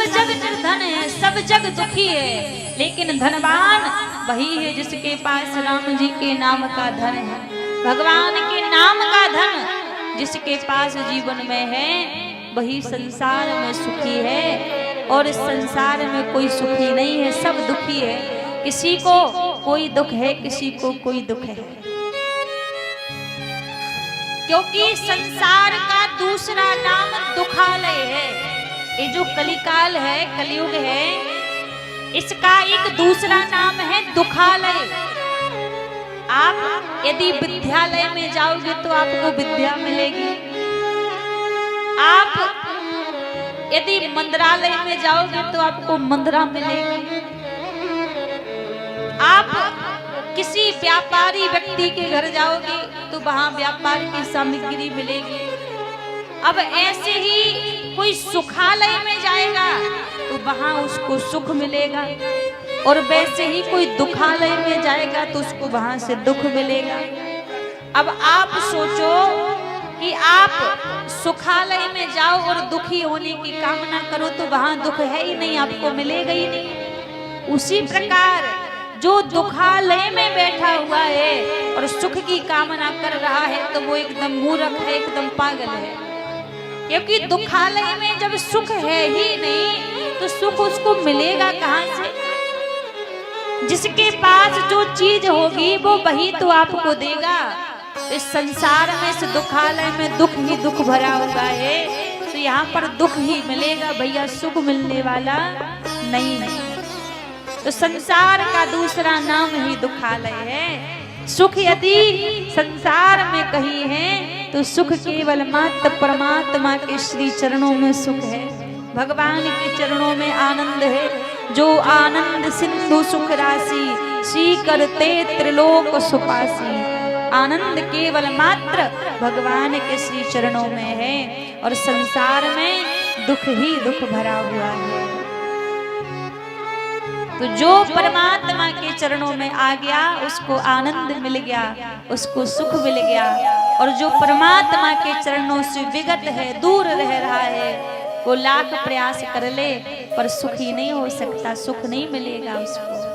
सब जग निर्धन है, सब जग दुखी है, लेकिन धनवान वही है जिसके पास राम जी के नाम का धन है। भगवान के नाम का धन जिसके पास जीवन में है वही संसार में सुखी है। और इस संसार में कोई सुखी नहीं है, सब दुखी है। किसी को कोई दुख है, किसी को कोई दुख है, क्योंकि संसार का दूसरा नाम दुखालय है। ये जो कलिकाल है, कलयुग है, इसका एक दूसरा नाम है दुखालय। आप यदि विद्यालय में जाओगे तो आपको विद्या मिलेगी, आप यदि मंदिरालय में जाओगे तो आपको मंदिरा मिलेगी, आप किसी व्यापारी व्यक्ति के घर जाओगे तो वहां व्यापार की सामग्री मिलेगी। अब ऐसे ही कोई सुखालय में जाएगा तो वहां उसको सुख मिलेगा, और वैसे ही कोई दुखालय में जाएगा तो उसको वहां से दुख मिलेगा। अब आप सोचो कि आप सुखालय में जाओ और दुखी होने की कामना करो तो वहां दुख है ही नहीं, आपको मिलेगा ही नहीं। उसी प्रकार जो दुखालय में बैठा हुआ है और सुख की कामना कर रहा है तो वो एकदम मूर्ख है, एकदम पागल है। क्योंकि दुखालय में जब सुख है ही नहीं तो सुख उसको मिलेगा कहां से? जिसके पास जो चीज होगी वो वही तो आपको देगा। इस संसार में, इस दुखालय में दुख ही दुख भरा हुआ है, तो यहाँ पर दुख ही मिलेगा भैया, सुख मिलने वाला नहीं है। तो संसार का दूसरा नाम ही दुखालय है। सुख यदि संसार में कहीं है तो सुख केवल मात्र परमात्मा के श्री चरणों में सुख है, भगवान के चरणों में आनंद है। जो आनंद सिंधु सुख राशि, श्री करते त्रिलोक सुपासी। आनंद केवल मात्र भगवान के श्री चरणों में है, और संसार में दुख ही दुख भरा हुआ है। तो जो परमात्मा के चरणों में आ गया उसको आनंद मिल गया, उसको सुख मिल गया। और जो परमात्मा के चरणों से विगत है, दूर रह रहा है, वो लाख प्रयास कर ले पर सुखी नहीं हो सकता, सुख नहीं मिलेगा उसको।